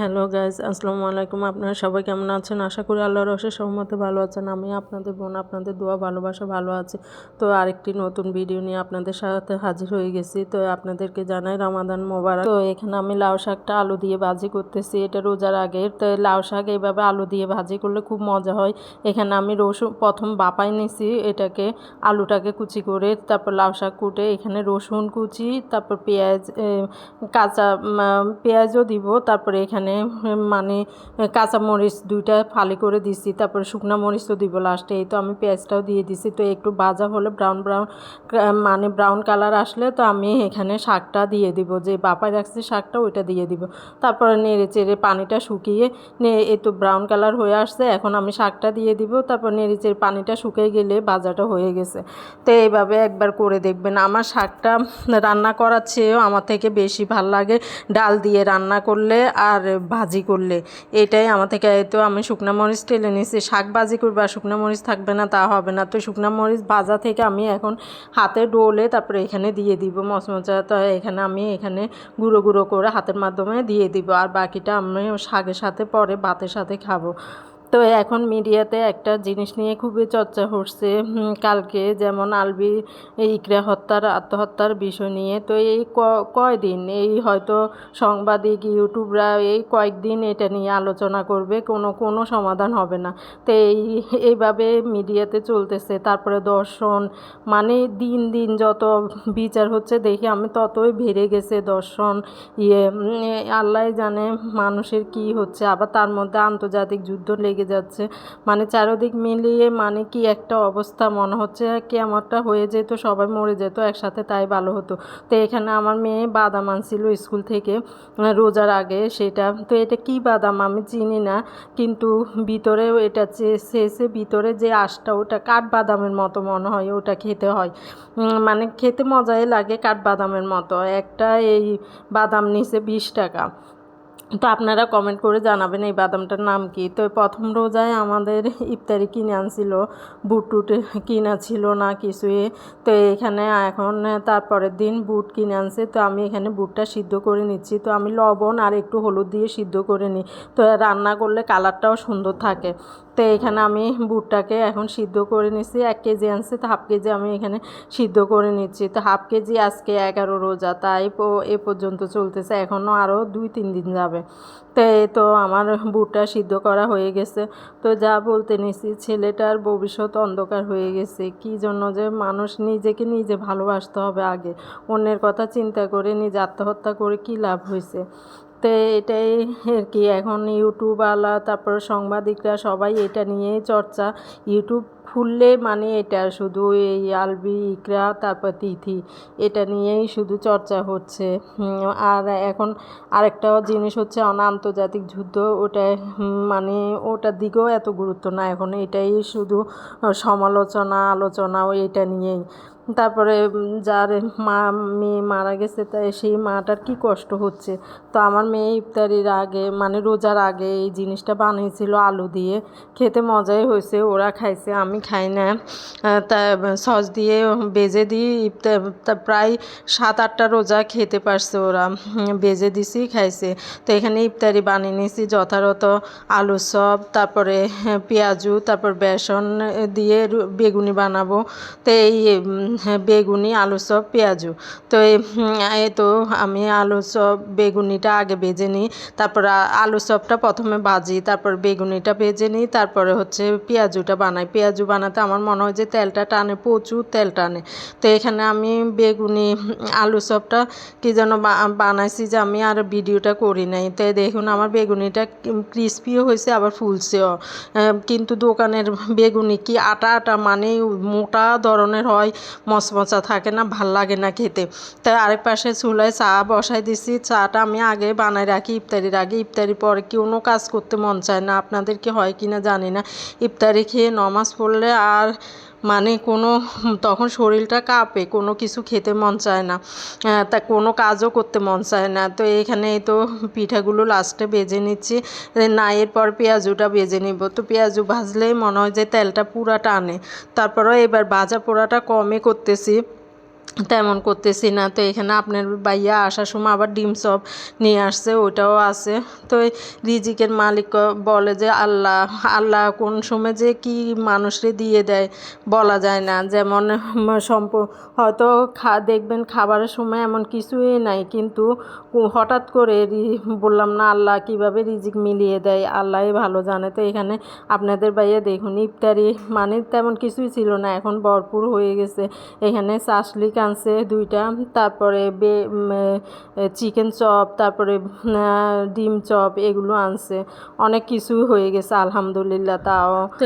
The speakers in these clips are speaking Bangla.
হ্যালো গাইজ, আসসালামু আলাইকুম। আপনারা সবাই কেমন আছেন? আশা করি আল্লাহর অশেষ রহমতে ভালো আছেন। আমি আপনাদের বোন, আপনাদের দোয়া ভালোবাসা ভালো আছি। তো আরেকটি নতুন ভিডিও নিয়ে আপনাদের সাথে হাজির হয়ে গেছি। তো আপনাদেরকে জানাই রমাদান মোবারক। তো এখানে আমি লাউ শাকটা আলু দিয়ে ভাজি করতেছি, এটা রোজার আগে। তো লাউ শাক এইভাবে আলু দিয়ে ভাজি করলে খুব মজা হয়। এখানে আমি রসুন প্রথম বাপাই নিছি, এটাকে আলুটাকে কুচি করে, তারপর লাউ শাক কুটে, এখানে রসুন কুচি, তারপর পেঁয়াজ, কাঁচা পেঁয়াজও দিব, তারপরে এখানে মানে কাঁচামরিচ দুইটা ফালি করে দিছি, তারপরে শুকনো মরিচও দিব লাস্টে। এই তো আমি পেঁয়াজটাও দিয়ে দিছি। তো একটু ভাজা হলে ব্রাউন ব্রাউন মানে ব্রাউন কালার আসলে তো আমি এখানে শাকটা দিয়ে দিব, যে বাপায় রাখছি শাকটা ওইটা দিয়ে দিব। তারপরে নেড়ে চেড়ে পানিটা শুকিয়ে এই তো ব্রাউন কালার হয়ে আসছে, এখন আমি শাকটা দিয়ে দিব। তারপর নেড়ে চেড়ে পানিটা শুকিয়ে গেলে ভাজাটা হয়ে গেছে। তো এইভাবে একবার করে দেখবেন। আমার শাকটা রান্না করার চেয়েও আমার থেকে বেশি ভাল লাগে ডাল দিয়ে রান্না করলে আর ভাজি করলে। এটাই আমার থেকে, তো আমি শুকনো মরিচ টেলে নিয়েছি। শাক ভাজি করবো আর শুকনো মরিচ থাকবে না তা হবে না। তো শুকনো মরিচ ভাজা থেকে আমি এখন হাতে ডলে তারপরে এখানে দিয়ে দিব মচমচা। তো এখানে গুঁড়ো গুঁড়ো করে হাতের মাধ্যমে দিয়ে দিব, আর বাকিটা আমি শাকের সাথে পরে ভাতের সাথে খাবো। তো এখন মিডিয়াতে একটা জিনিস নিয়ে খুবই চর্চা হচ্ছে, কালকে যেমন আলবি ইকরা আত্মহত্যার বিষয় নিয়ে। তো এই কয়দিন এই হয়তো সাংবাদিক ইউটিউবরা এই কয়েকদিন এটা নিয়ে আলোচনা করবে, কোনো সমাধান হবে না। তো এইভাবে মিডিয়াতে চলতেছে। তারপরে দর্শন, মানে দিন দিন যত বিচার হচ্ছে দেখি আমি ততই বেড়ে গেছে দর্শন। আল্লাহ জানে মানুষের কি হচ্ছে। আবার তার মধ্যে আন্তর্জাতিক যুদ্ধ লেগে যাচ্ছে, মানে চারদিক মিলিয়ে মানে কি একটা অবস্থা, মনে হচ্ছে কিয়ামতটা হয়ে যেত, সবাই মরে যেত একসাথে, তাই ভালো হতো। তো এখানে আমার মেয়ে বাদাম আনছিল স্কুল থেকে রোজার আগে, সেটা তো এটা কি বাদাম আমি চিনি না, কিন্তু ভিতরে এটা চেয়েছে, ভিতরে যে আঁশটা ওটা কাঠবাদামের মতো মনে হয়, ওটা খেতে হয়। মানে খেতে মজাই লাগে কাঠবাদামের মতো। একটা এই বাদাম নিচে 20 টাকা। তো আপনারা কমেন্ট করে জানাবেন এই বাদামটার নাম কি। তো প্রথম রোজায় আমাদের ইফতারি কিনে আনছিল, বুট টুট কিনা ছিল না কিছুই। তো এখানে এখন তারপরের দিন বুট কিনে আনছে। তো আমি এখানে বুটটা সিদ্ধ করে নিচ্ছি। তো আমি লবণ আর একটু হলুদ দিয়ে সিদ্ধ করে নিই, তো রান্না করলে কালারটাও সুন্দর থাকে। তো এখানে আমি বুটটাকে এখন সিদ্ধ করে নিচ্ছি। 1 কেজি আনছে, তো হাফ কেজি আমি এখানে সিদ্ধ করে নিচ্ছি। তো হাফ কেজি আজকে 11 রোজা, তাই এ পর্যন্ত চলতেছে, এখনও আরও 2-3 দিন যাবে। তো তো আমার বুটটা সিদ্ধ করা হয়ে গেছে। তো যা বলতে নিছি, ছেলেটার ভবিষ্যৎ অন্ধকার হয়ে গেছে। কি জন্য যে মানুষ নিজেকে নিজে ভালোবাসতে হবে আগে, অন্যের কথা চিন্তা করে নিজে আত্মহত্যা করে কি লাভ হয়েছে। তো এটাই আর কি। এখন ইউটিউবওয়ালা, তারপর সাংবাদিকরা সবাই এটা নিয়েই চর্চা। ইউটিউব খুললে মানে এটা শুধু এই আলবি ইকরা তারপর তিথি, এটা নিয়েই শুধু চর্চা হচ্ছে। আর এখন আরেকটা জিনিস হচ্ছে আন্তর্জাতিক যুদ্ধ, ওটা মানে ওটার দিকেও এত গুরুত্ব না এখন, এটাই শুধু সমালোচনা আলোচনা এটা নিয়েই। তারপরে যার মেয়ে মারা গেছে, তাই সেই মাটার কি কষ্ট হচ্ছে। তো আমার মেয়ে ইফতারির আগে মানে রোজার আগে এই জিনিসটা বানিয়েছিল আলু দিয়ে, খেতে মজাই হয়েছে, ওরা খাইছে, আমি খাই না। তা সস দিয়ে বেজে দিই, প্রায় 7-8টা রোজা খেতে পারছে ওরা, বেজে দিছি খাইছে। তো এখানে ইফতারি বানিয়ে নিয়েছি যথারত আলু চপ, তারপরে পেঁয়াজু, তারপর বেসন দিয়ে বেগুনি বানাবো। তো এই বেগুনি আলু চপ পেঁয়াজু। তো এই তো আমি আলু চপ বেগুনিটা আগে ভেজে নিই, তারপর আলু চপটা প্রথমে ভাজি, তারপর বেগুনিটা ভেজে নিই, তারপরে হচ্ছে পেঁয়াজুটা বানাই। পেঁয়াজু বানাতে আমার মনে হয় যে তেলটা টানে, প্রচুর তেল টানে। তো এখানে আমি বেগুনি আলু চপটা কি যেন বানাইছি, যে আমি আর ভিডিওটা করি নাই। তো দেখুন আমার বেগুনিটা ক্রিস্পিও হয়েছে আবার ফুলছেও। কিন্তু দোকানের বেগুনি কি আটা আটা, মানে মোটা ধরনের হয়, মচমচা থাকে না, ভাল লাগে না খেতে। তাই আরেক পাশে চুলায় চা বসাই দিছি। চাটা আমি আগে বানাই রাখি ইফতারির আগে, ইফতারির পরে কোনো কাজ করতে মন চায় না। আপনাদের কি হয় কি না জানি না, ইফতারি খেয়ে নমাজ পড়লে আর মানে তখন শরীরটা কাঁপে, কোনো কিছু খেতে মন চায় না, তা কোনো কাজও করতে মন চায় না। তো এখানে এই তো পিঠাগুলো লাস্টে ভেজে নিচ্ছি, না এরপর পেঁয়াজুটা ভেজে নিব। তো পেঁয়াজু ভাজলেই মনে হয় যে তেলটা পুরা টানে। তারপরেও এবার ভাজা পোড়াটা কমই করতেছি, তেমন করতেছি না। তো এখানে আপনার ভাইয়া আসার সময় আবার ডিম চপ নিয়ে আসছে, ওটাও আছে। তো এই রিজিকের মালিক বলে যে আল্লাহ, আল্লাহ কোন সময় যে কি মানুষরে দিয়ে দেয় বলা যায় না। যেমন হয়তো দেখবেন খাবারের সময় এমন কিছুই নাই, কিন্তু হঠাৎ করে বললাম না, আল্লাহ কিভাবে রিজিক মিলিয়ে দেয় আল্লাহই ভালো জানে। তো এখানে আপনাদের ভাইয়া দেখুন ইফতারি মানে তেমন কিছুই ছিল না, এখন ভরপুর হয়ে গেছে। এখানে চাসলিক আনছে 2টা, তারপরে চিকেন চপ, তারপরে ডিম চপ, এগুলো আনছে। অনেক কিছু হয়ে গেছে আলহামদুলিল্লাহ। তাও তো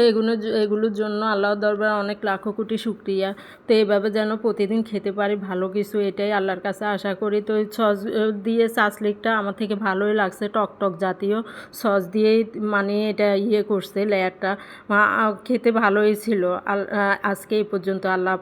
এগুলোর জন্য আল্লাহর দরবারে অনেক লাখো কোটি শুকরিয়া। তো এইভাবে যেন প্রতিদিন খেতে পারি ভালো কিছু, এটাই আল্লাহর কাছে আশা করি। তো এই সস দিয়ে চাসলিকটা আমার থেকে ভালোই লাগছে, টক টক জাতীয় সস দিয়েই মানে এটা করছে লেয়ারটা, খেতে ভালোই ছিল। আজকে এই পর্যন্ত। আল্লাহ